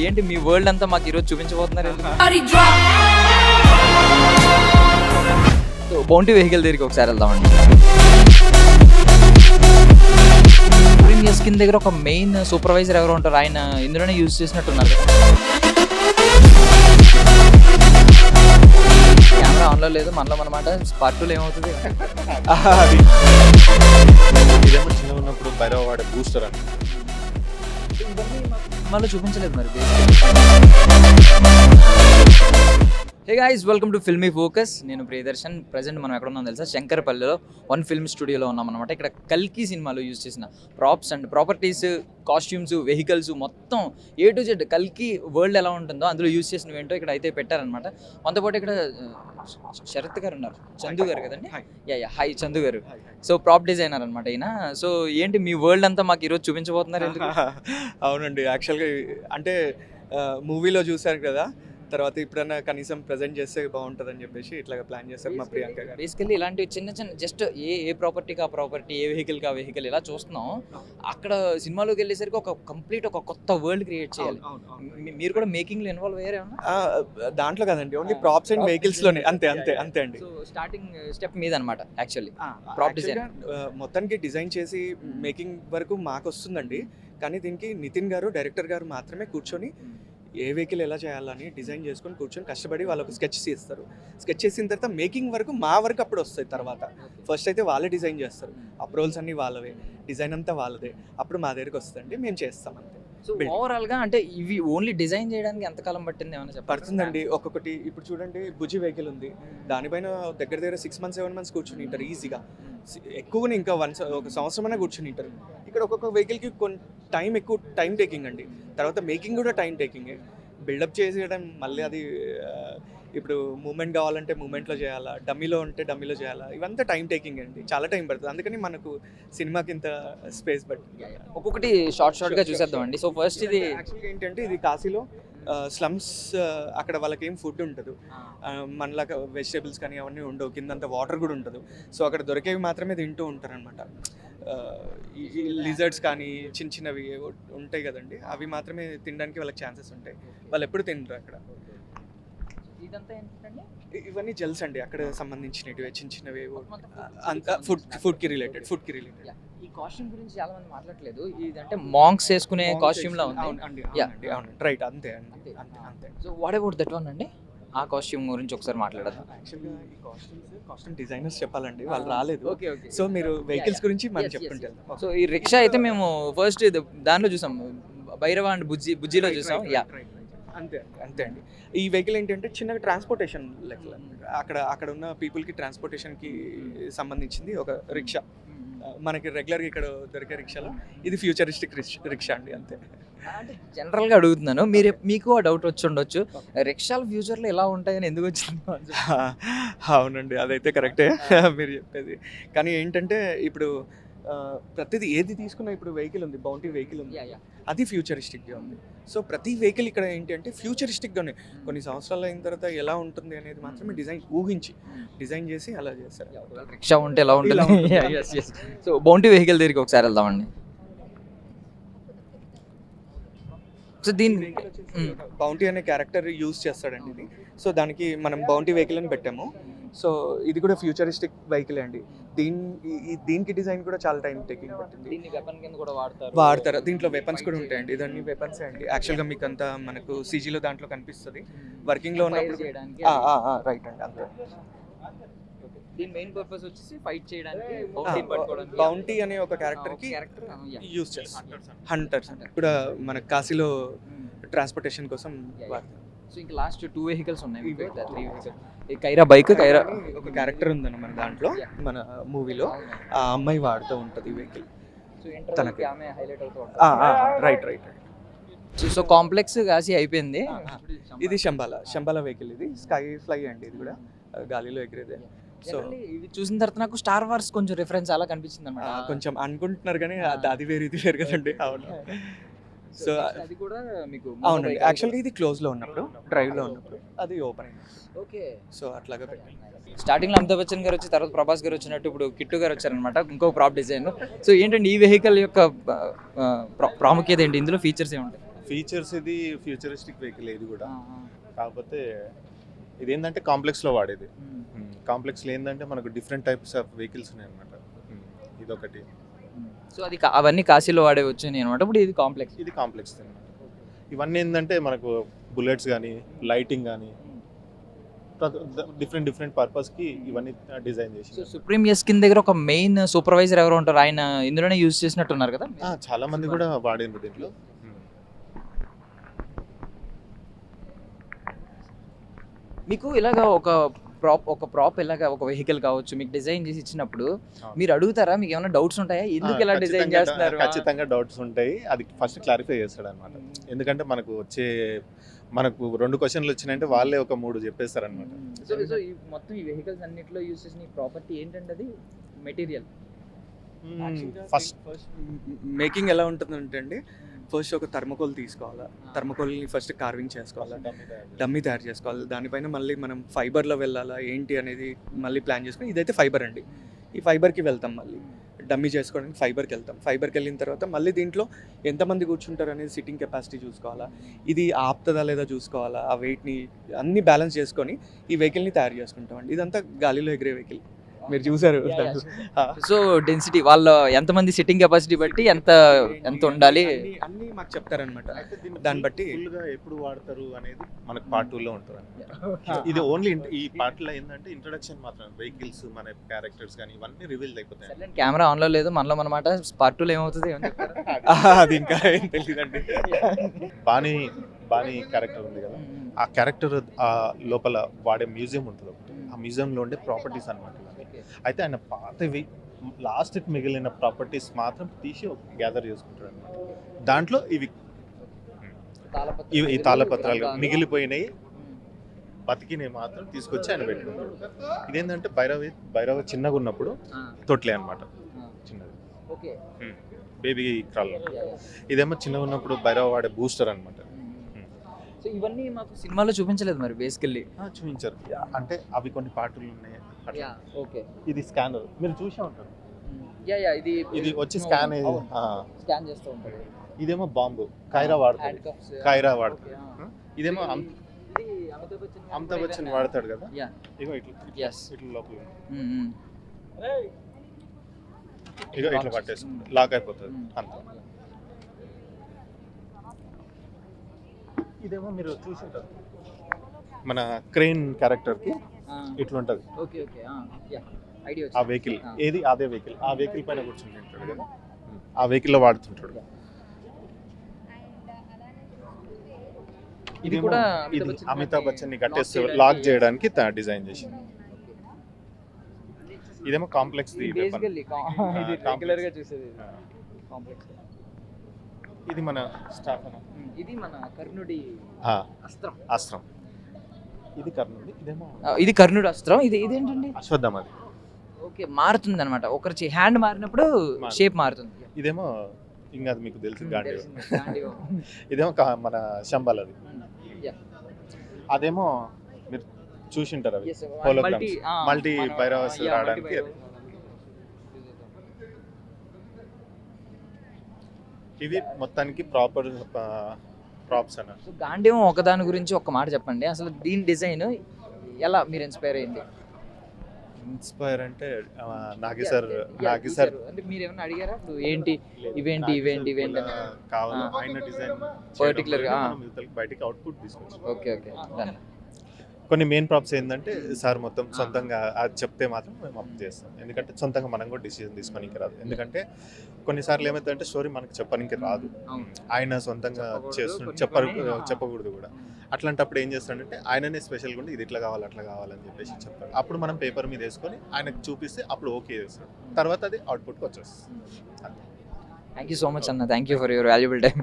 ఏంటి మీ వరల్డ్ అంతా మాకు ఈరోజు చూపించబోతున్నారు? బౌంటీ వెహికల్ దగ్గరికి ఒకసారి వెళ్దామండి. స్కిన్ దగ్గర ఒక మెయిన్ సూపర్వైజర్ ఎవరు ఉంటారు, ఆయన ఇందులోనే యూజ్ చేసినట్టున్నారు. కెమెరా ఆన్లో లేదు, మనలో అనమాట. పార్ట్ 2లో ఏమవుతుంది? ఇదేమో చిన్న ఉన్నప్పుడు భైరవ వాడే బూస్టర్ అని మళ్ళీ చూపించలేదు మరి. Hey guys, welcome to filmy focus. నేను ప్రియదర్శన్. ప్రజెంట్ మనం ఎక్కడ ఉన్నాం తెలుసా? శంకరపల్లిలో వన్ ఫిల్మ్ స్టూడియోలో ఉన్నాం అనమాట. ఇక్కడ కల్కి సినిమాలో యూజ్ చేసిన props and properties, costumes, vehicles మొత్తం ఏ టు జెడ్ కల్కి వరల్డ్ ఎలా ఉంటుందో అందులో యూజ్ చేసినవి ఏంటో ఇక్కడ అయితే పెట్టారనమాట. మనతో పాటు ఇక్కడ శరత్ గారు ఉన్నారు, చందు గారు కదండి. యా హాయ్ చందు గారు. సో ప్రాప్ డిజైనర్ అనమాట ఈయన. సో ఏంటి మీ వరల్డ్ అంతా మాకు ఈరోజు చూపించబోతున్నారు? అవునండి, యాక్చువల్గా అంటే మూవీలో చూసారు కదా, తర్వాత ఇప్పుడన్నా కనీసం ప్రజెంట్ చేస్తే బాగుంటుందని చెప్పేసి ఇట్లా ప్లాన్ చేస్తారు మా ప్రియాంక గారు. బేసికల్లీ ఇలాంటివి చిన్న చిన్న జస్ట్ ఏ ప్రాపర్టీకి ఆ ప్రాపర్టీ, ఏ వెహికల్కి ఆ వెహికల్ ఇలా చూస్తున్నాం. అక్కడ సినిమాలోకి వెళ్ళేసరికి ఒక కంప్లీట్ ఒక కొత్త వరల్డ్ క్రియేట్ చేయాలి. మీరు కూడా మేకింగ్లో ఇన్వాల్వ్ అయ్యారు? దాంట్లో కదండి, ఓన్లీ ప్రాప్స్ అండ్ వెహికల్స్ లోనే. అంతే అంతే అంతే అండి. సో స్టార్టింగ్ స్టెప్ మీద అనమాట యాక్చువల్లీ ప్రాప్ డిజైన్. మొత్తానికి డిజైన్ చేసి మేకింగ్ వరకు మాకు వస్తుందండి. కానీ దీనికి నితిన్ గారు, డైరెక్టర్ గారు మాత్రమే కూర్చొని ఏ వెహికల్ ఎలా చేయాలని డిజైన్ చేసుకొని కూర్చొని కష్టపడి వాళ్ళకు స్కెచ్ చేస్తారు. స్కెచ్ చేసిన తర్వాత మేకింగ్ వరకు మా వరకు అప్పుడు వస్తాయి. తర్వాత ఫస్ట్ అయితే వాళ్ళే డిజైన్ చేస్తారు, అప్రూవల్స్ అన్నీ వాళ్ళవే, డిజైన్ అంతా వాళ్ళదే. అప్పుడు మా దగ్గరికి వస్తుందండి, మేము చేస్తాం అంతే. సో ఓవరాల్గా అంటే ఇవి ఓన్లీ డిజైన్ చేయడానికి ఎంతకాలం పట్టింది ఏమైనా చెప్పండి? పడుతుందండి. ఒక్కొక్కటి ఇప్పుడు చూడండి, బుజ్జి వెహికల్ ఉంది, దానిపైన దగ్గర 6 months 7 months కూర్చుని ఉంటారు ఈజీగా. ఎక్కువనే ఇంకా ఒక సంవత్సరం అయినా కూర్చుని ఉంటారు. ఇక్కడ ఒక్కొక్క వెహికల్కి కొన్ని ఎక్కువ టైం టేకింగ్ అండి. తర్వాత మేకింగ్ కూడా టైం టేకింగే. బిల్డప్ చేసేయడం, మళ్ళీ అది ఇప్పుడు మూమెంట్ కావాలంటే మూమెంట్లో చేయాలా, డమ్మీలో ఉంటే డమ్మీలో చేయాలా, ఇవంతా టైం టేకింగ్ అండి, చాలా టైం పడుతుంది. అందుకని మనకు సినిమాకి ఇంత స్పేస్ పడుతుంది. ఒక్కొక్కటి షార్ట్గా చూసేద్దామండి. సో ఫస్ట్ ఇది యాక్చువల్గా ఏంటంటే, ఇది కాశీలో స్లమ్స్. అక్కడ వాళ్ళకి ఏం ఫుడ్ ఉంటుంది, మనలాగా వెజిటేబుల్స్ కానీ అవన్నీ ఉండవు, కిందంతా వాటర్ కూడా ఉండదు. సో అక్కడ దొరికేవి మాత్రమే తింటూ ఉంటారు అనమాట. ఈ లిజర్డ్స్ కానీ చిన్న చిన్నవి ఉంటాయి కదండి, అవి మాత్రమే తినడానికి వాళ్ళకి ఛాన్సెస్ ఉంటాయి. వాళ్ళు ఎప్పుడు తినరు అక్కడ. ఇదంతా ఏంటంటే ఇవన్నీ జెల్స్ అండి, అక్కడ సంబంధించినవి చిన్న చిన్నవి, అంతా ఫుడ్కి రిలేటెడ్. ఈ కాస్ట్యూమ్ గురించి చాలా మంది మాట్లాడలేదు. ఇదంటే మాంక్స్ వేసుకునే కాస్ట్యూమ్ లా ఉంది. అవునండి, రైట్, అంతే అండి, అంతే. So what about that one అండి? ఆ కాస్ట్యూమ్ గురించి ఒకసారి మాట్లాడదాం. యాక్చువల్గా ఈ కాస్ట్యూమ్ డిజైనర్స్ చెప్పాలండి, వాళ్ళు రాలేదు. సో మీరు వెహికల్స్ గురించి మనం చెప్పుకుంటే. సో ఈ రిక్షా అయితే మేము ఫస్ట్ దానిలో చూసాం, భైరవ అండ్ బుజ్జిలో చూసాం. అంతే అంతే అండి. ఈ వెహికల్ ఏంటంటే చిన్నగా ట్రాన్స్పోర్టేషన్ లెక్క, అక్కడ ఉన్న పీపుల్కి ట్రాన్స్పోర్టేషన్కి సంబంధించింది ఒక రిక్షా. మనకి రెగ్యులర్గా ఇక్కడ దొరికే రిక్షాలో ఇది ఫ్యూచరిస్టిక్ రిక్షా అండి, అంతే. అంటే జనరల్గా అడుగుతున్నాను, మీకు ఆ డౌట్ వచ్చి ఉండొచ్చు, రిక్షాలు ఫ్యూచర్లో ఎలా ఉంటాయని ఎందుకు వచ్చింది? అవునండి, అదైతే కరెక్టే మీరు చెప్పేది. కానీ ఏంటంటే ఇప్పుడు ప్రతిదీ ఏది తీసుకున్నా, ఇప్పుడు వెహికల్ ఉంది, బౌంటీ వెహికల్ ఉంది, అది ఫ్యూచరిస్టిక్గా ఉంది. సో ప్రతి వెహికల్ ఇక్కడ ఏంటి అంటే ఫ్యూచరిస్టిక్గానే కొన్ని సంవత్సరాలు అయిన తర్వాత ఎలా ఉంటుంది అనేది మాత్రమే డిజైన్ చేసి అలా చేస్తారు. రిక్షా ఉంటే ఎలా ఉంటుంది? సో బౌంటీ వెహికల్ దగ్గరికి ఒకసారి వెళ్దామండి. సో దీని బౌంటీ అనే క్యారెక్టర్ యూజ్ చేస్తాడండి ఇది. సో దానికి మనం బౌంటీ వెహికల్ అని పెట్టాము. సో ఇది కూడా ఫ్యూచరిస్టిక్ వెహికల్ అండి. దీనికి డిజైన్ కూడా చాలా టైం టేకింగ్ పట్టింది. వాడతారు, దీంట్లో వెపన్స్ కూడా ఉంటాయండి. ఇదన్నీ వెపన్స్ అండి. యాక్చువల్గా మీకు అంతా మనకు సీజీలో దాంట్లో కనిపిస్తుంది, వర్కింగ్లో ఉన్నప్పుడు. రైట్ అండి, అంతే. దీని మెయిన్ పర్పస్ వచ్చేసి ఫైట్ చేయడానికి, బౌంటీ అనే ఒక క్యారెక్టర్కి యూజ్ చేస్తారు. హంటర్స్ కూడా మన కాశీలో ట్రాన్స్పోర్టేషన్ కోసం వాడతారు. సో ఇంకా లాస్ట్ 2 వెహికల్స్ ఉన్నాయి. కైరా బైక్, కైరా ఒక క్యారెక్టర్ ఉందన్న మన దాంట్లో, మన మూవీలో ఆ అమ్మాయి వాడుతూ ఉంటుంది వెహికల్. తనకి రైట్. సో కాంప్లెక్స్ కాసి అయిపోయింది. ఇది శంబాల వెహికల్, ఇది స్కై ఫ్లై అండి, ఇది కూడా గాలిలో ఎగిరేదే. సో ఇది చూసిన తర్వాత నాకు స్టార్ వార్స్ కొంచెం రిఫరెన్స్ అలా కనిపించింది అనమాట. కొంచెం అనుకుంటున్నారు కానీ అది వేరు ఇది వేరు కదండి. అవును. సో అది కూడా మీకు అవునండి, యాక్చువల్గా ఇది క్లోజ్లో ఉన్నప్పుడు, డ్రైవ్లో ఉన్నప్పుడు అది ఓపెన్ అయింది. ఓకే. సో అట్లాగా పెట్టండి. స్టార్టింగ్లో అమితాబ్ బచ్చన్ గారు వచ్చి తర్వాత ప్రభాస్ గారు వచ్చినట్టు ఇప్పుడు కిట్టు గారు వచ్చారనమాట, ఇంకో ప్రాప్ డిజైన్. సో ఏంటంటే ఈ వెహికల్ యొక్క ప్రాముఖ్యత ఏంటి, ఇందులో ఫీచర్స్ ఏముంటాయి? ఫీచర్స్ ఇది ఫ్యూచరిస్టిక్ వెహికల్ ఇది కూడా, కాకపోతే ఇది ఏంటంటే కాంప్లెక్స్లో వాడేది. కాంప్లెక్స్లో ఏంటంటే మనకు డిఫరెంట్ టైప్స్ ఆఫ్ వెహికల్స్ ఉన్నాయి అనమాట. ఇదొకటి. సో అది అవన్నీ కాశీలో వాడే వచ్చినాయి అనమాట. ఇప్పుడు ఇది కాంప్లెక్స్. ఇది కాంప్లెక్స్ అనమాట. ఇవన్నీ ఏంటంటే మనకు బుల్లెట్స్ కానీ లైటింగ్ కానీ డిఫరెంట్ పర్పస్కి ఇవన్నీ డిజైన్ చేసి. సో సుప్రీం స్కిన్ దగ్గర ఒక మెయిన్ సూపర్వైజర్ ఎవరు ఉంటారు, ఆయన ఇందులోనే యూజ్ చేసినట్టున్నారు కదా. చాలా మంది కూడా వాడిండ్రు దీంట్లో. మీకు ఇలాగా ఒక ప్రాప్ ఇలాగా ఒక వెహికల్ కావచ్చు మీకు డిజైన్ చేసి ఇచ్చినప్పుడు మీరు అడుగుతారా, మీకు ఏమైనా డౌట్స్ ఉంటాయా, ఎందుకు ఇలా డిజైన్ చేస్తున్నారు? ఖచ్చితంగా డౌట్స్ ఉంటాయి. అది ఫస్ట్ క్లారిఫై చేస్తాడు అనమాట. ఎందుకంటే మనకు 2 క్వశ్చన్లు వచ్చినాయంటే వాళ్ళే ఒక 3 చెప్పేస్తారు అనమాట. సో ఈ మొత్తం ఈ వెహికల్స్ అన్నిట్లో యూస్ చేసిన ఈ ప్రాపర్టీ ఏంటంటే అది మెటీరియల్. ఫస్ట్ మేకింగ్ ఎలా ఉంటుందంటే అండి, ఫస్ట్ ఒక థర్మకోల్ తీసుకోవాలా, థర్మకోల్ని ఫస్ట్ కార్వింగ్ చేసుకోవాలా, డమ్మీ తయారు చేసుకోవాలి. దానిపైన మళ్ళీ మనం ఫైబర్లో వెళ్ళాలా ఏంటి అనేది మళ్ళీ ప్లాన్ చేసుకొని, ఇదైతే ఫైబర్ అండి, ఈ ఫైబర్కి వెళ్తాం. మళ్ళీ డమ్మీ చేసుకోవడానికి ఫైబర్కి వెళ్తాం. ఫైబర్కి వెళ్ళిన తర్వాత మళ్ళీ దీంట్లో ఎంతమంది కూర్చుంటారు అనేది సిట్టింగ్ కెపాసిటీ చూసుకోవాలా, ఇది ఆపుతుందా లేదా చూసుకోవాలా, ఆ వెయిట్ని అన్ని బ్యాలెన్స్ చేసుకొని ఈ వెహికల్ని తయారు చేసుకుంటామండి. ఇదంతా గాలిలో ఎగిరే వెహికల్ మీరు చూసారు. సో డెన్సిటీ వాళ్ళ ఎంతమంది సిట్టింగ్ కెపాసిటీ బట్టి ఎంత ఉండాలి అన్ని మాకు చెప్తారనమాట. దాన్ని బట్టి ఫుల్గా ఎప్పుడు వాడతారు అనేది మనకు పార్ట్ 2లో ఉంటుంది అనమాట. ఇది ఓన్లీ ఈ పార్ట్లో ఏంటంటే ఇంట్రడక్షన్ మాత్రం, వెహికల్స్ మన క్యారెక్టర్స్ కానీ ఇవన్నీ రివీల్ అయిపోతాయి. కెమెరా ఆన్లో లేదు, మనలో మనమాట. పార్ట్ 2లో ఏమవుతుంది అది ఇంకా ఏం తెలియదండి. బాణీ క్యారెక్టర్ ఉంది కదా, ఆ క్యారెక్టర్ లోపల వాడే మ్యూజియం ఉంటుంది ఒకటి. ఆ మ్యూజియంలో ఉండే ప్రాపర్టీస్ అనమాట. అయితే ఆయన పాతవి లాస్ట్కి మిగిలిన ప్రాపర్టీస్ మాత్రం తీసి గ్యాదర్ చేసుకుంటారు అనమాట. దాంట్లో ఈ తాళపత్రాలు మిగిలిపోయినాయి, బతికినవి మాత్రం తీసుకొచ్చి ఆయన పెట్టుకుంటాడు. ఇదేంటంటే భైరవ చిన్నగా ఉన్నప్పుడు తొట్లే అనమాట, చిన్నది బేబీ క్రాల్. ఇదేమో చిన్నగా ఉన్నప్పుడు భైరవ వాడే బూస్టర్ అనమాట. సో ఇవన్నీ మాకు సినిమాలో చూపించలేదు మరి బేసికల్లీ. చూపించారు అంటే అవి కొన్ని పార్టులు ఉన్నాయి. ఓకే, ఇది స్కానర్ మీరు చూసే ఉంటారు. ఇది వచ్చి స్కాన్ చేస్తూ ఉంటారు. ఇదేమో బాంబు కైరా వాడతాడు. ఇదేమో అమితాబ్ బచ్చన్ వాడతాడు కదా. ఇగో ఇట్లా లోపల ఇగో ఇట్లా పట్టేసుకుంటాడు, లాక్ అయిపోతుంది అంత. ఇదేమో మీరు చూసింటారు మన క్రెయిన్ క్యారెక్టర్కి ఇట్లుంటది ఆ వెహికల్. ఏది అదే వెహికల్, ఆ వెహికల్ పైన కూర్చుంటుంటాడు కదా, ఆ వెహికల్లో వాడుతుంటాడు. ఇది కూడా అమితాబ్ బచ్చన్ ని కట్టేస్తూ లాక్ చేయడానికి డిజైన్ చేసింది. ఇదేమో కాంప్లెక్స్. ఇది మన స్టాఫ్, ఇది మన కర్ణుడి అస్త్రం. ఇది కర్ణుడి, ఇది కర్ణుడి అస్త్రం. ఇదేంటండి అశ్వత్థామ. ఓకే, మారుతుంది అనమాట. ఒకరి హ్యాండ్ మారినప్పుడు షేప్ మారుతుంది. ఇదేమో ఇంకా అది మీకు తెలుసు గాంధీ. ఇదేమో మన శంబల్. అది అదేమో మీరు చూసింటారు, అవి హోలోగ్రామ్స్, మల్టీ భైరవస్ రావడానికి. ఇవి మొత్తానికి ప్రాప్స్ అన్నారు. సో గాంధీవం ఒకదాని గురించి ఒక మాట చెప్పండి, అసలు దీని డిజైన్ ఎలా మీరు ఇన్స్పైర్ అయింది? ఇన్స్పైర్ అంటే నాగి సార్ అంటే మీరు ఏమైనా అడిగారా ఏంటి ఇవేంటి కావాలి ఆయన డిజైన్ పర్టికులర్ గా బయటికి అవుట్పుట్ తీసుకొచ్చాం. ఓకే కొన్ని మెయిన్ ప్రాప్స్ ఏంటంటే సార్ మొత్తం సొంతంగా అది చెప్తే మాత్రం మేము అప్ చేస్తాం. ఎందుకంటే సొంతంగా మనం కూడా డిసిజన్ తీసుకోనికి రాదు. ఎందుకంటే కొన్నిసార్లు ఏమైతుందంటే స్టోరీ మనకి చెప్పడానికి రాదు, ఆయన సొంతంగా చెప్పకూడదు కూడా. అట్లాంటప్పుడు ఏం చేస్తాడంటే ఆయననే స్పెషల్గా ఉండి ఇది ఇట్లా కావాలి అట్లా కావాలని చెప్పేసి చెప్తాడు. అప్పుడు మనం పేపర్ మీద వేసుకొని ఆయనకు చూపిస్తే అప్పుడు ఓకే చేస్తాడు. తర్వాత అది అవుట్పుట్కి వచ్చేస్తుంది. థ్యాంక్ యూ సో మచ్ అన్న, thank you for your valuable time.